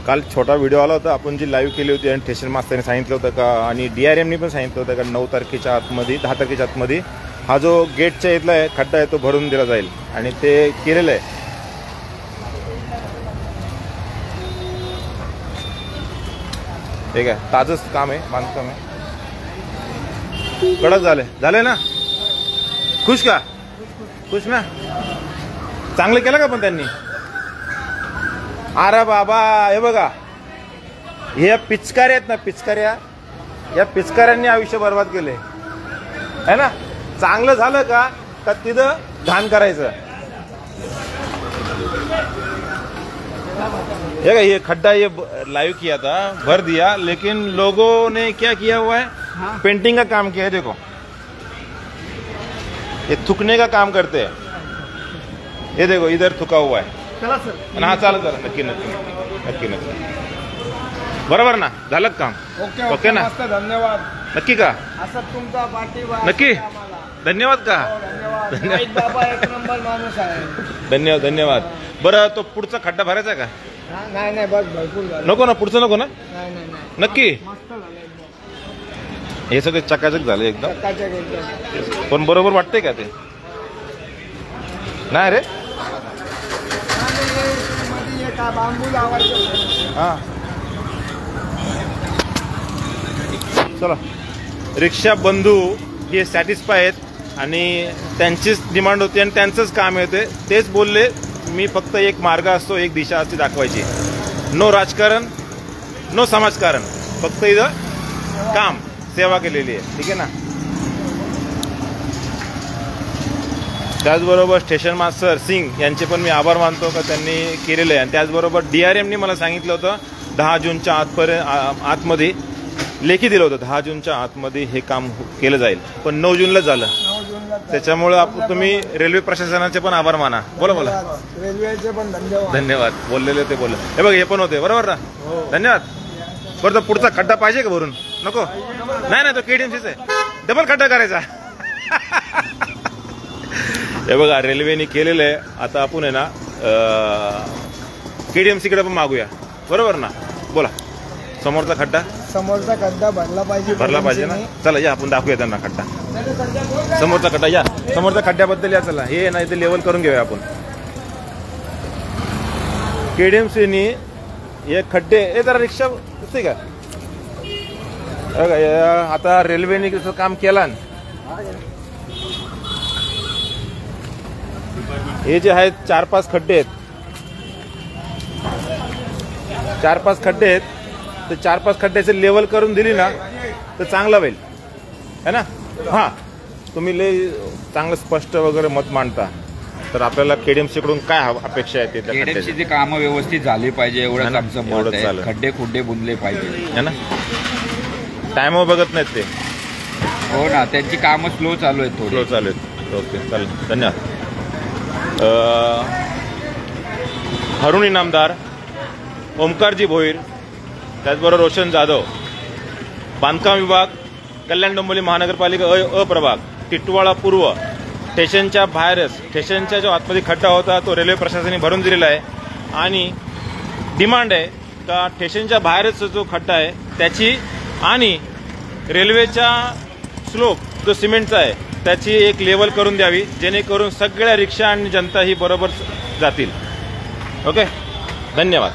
काल छोटा व्हिडिओ आला होता, आपण जी लाईव्ह केली होती आणि स्टेशन मास्टरने सांगितलं होतं का आणि DRMनी पण सांगितलं होतं का 9 तारखेच्या आतमध्ये 10 तारखेच्या आतमध्ये हा जो गेटच्या इथला आहे खड्डा आहे तो भरून दिला जाईल आणि ते केलेलं आहे. ठीक आहे, ताजंच काम आहे, बांधकाम आहे, कडक झालंय ना. खुश का? खुश ना? चांगलं केलं का पण त्यांनी? अरे बाबा हे बघा, हे पिचकाऱ्या आहेत ना, पिचकाऱ्या, या पिचकाऱ्यांनी आयुष्य बर्बाद केले है ना. चांगलं झालं का तिथं घाण करायचं. ये खड्डा ये लाइव किया था, भर दिया, लेकिन लोगों ने क्या किया हुआ है, पेंटिंग का काम किया है. देखो ये थुकने का काम करते हैं. ये देखो इधर थुका हुआ है. चला सर. हाँ चालू चला, नक्की नक्की नक्की नक्की. बरोबर ना, झालं काम. ओके ना, धन्यवाद. नक्की का? असं तुमचा पाठिंबा नक्की. धन्यवाद का? धन्यवाद बाबा, एक नंबर माणूस आहे. धन्यवाद धन्यवाद. बरं तो पुढचा खड्डा भरायचा का? नाही बस भरपूर झालं. नको ना, पुढचं नको ना? नाही नक्की. मस्त झालं. हे सगळे चकाचक झाले एकदम. चकाचक. पण बरोबर वाटतंय का ते? नाही रे. बांबू लावायचं. हा चला. रिक्षा बंधू हे सॅटिस्फाय आहेत आणि त्यांचीच डिमांड होती आणि त्यांचंच काम होते. तेच बोलले, मी फक्त एक मार्ग असतो, एक दिशा असते दाखवायची. नो राजकारण, नो समाजकारण, फक्त इथं काम, सेवा केलेली आहे. ठीक आहे ना. त्याचबरोबर स्टेशन मास्टर सिंग यांचे पण मी आभार मानतो का त्यांनी केलेलं आहे. आणि त्याचबरोबर DRMनी मला सांगितलं होतं 10 जूनच्या आतमध्ये लेखी दिलं होतं, 10 जूनच्या आतमध्ये हे काम केलं जाईल, पण 9 जूनला झालं. त्याच्यामुळे तुम्ही रेल्वे प्रशासनाचे पण आभार माना. बोला. रेल्वेचे पण धन्यवाद. धन्यवाद. बोललेले ते बोल. हे बघ, हे पण होते बरोबर ना. धन्यवाद. बरं, तर पुढचा खड्डा पाहिजे का भरून? नको. नाही तो KDMCच आहे, डबल खड्डा करायचा. हे बघा, रेल्वेने केलेलं आहे. आता आपण आहे ना KDMC कडे पण मागूया, बरोबर ना. बोला. समोरचा खड्डा भरला पाहिजे ना. चला या, आपण दाखवूया त्यांना खड्डा. समोरचा खड्डा या, समोरच्या खड्ड्याबद्दल या. चला, हे नाही ते लेवल करून घेऊया आपण. KDMCनी हे खड्डे, हे जरा रिक्षा दिसते का? आता रेल्वेने कसं काम केलं. हे जे आहेत 4-5 खड्डे आहेत, 4-5 खड्डे आहेत. तर 4-5 खड्ड्याचे लेवल करून दिली ना तर चांगलं होईल है ना. हां, तुम्ही लय चांगलं स्पष्ट वगैरे मत मांडता, तर आपल्याला KDMC कडून काय अपेक्षा आहे? KDMCची कामं व्यवस्थित झाली पाहिजे एवढंच आमचं मत आहे. खड्डे खुड्डे बुंदले पाहिजे है ना. टाइम बघत नाहीत ते. हो ना, त्यांची कामं स्लो चालू आहेत, थोडी स्लो चालू आहेत. ओके, चालेल, धन्यवाद. हरुण इनामदार, ओमकारजी भोईर, त्याचबरोबर रोशन जाधव, बांधकाम विभाग, कल्याण डोंबिवली महानगरपालिका अ प्रभाग, टिटवाळा पूर्व. स्टेशनच्या बाहेरच, स्टेशनच्या जो आतमध्ये खड्डा होता तो रेल्वे प्रशासनाने भरून दिलेला आहे आणि डिमांड आहे का स्टेशनच्या बाहेरच जो खड्डा आहे त्याची आणि रेल्वेच्या स्लोप जो सिमेंटचा आहे त्याची एक लेवल करून द्यावी, जेणेकरून सगळ्या रिक्षा आणि जनता ही बरोबर जातील. ओके, धन्यवाद.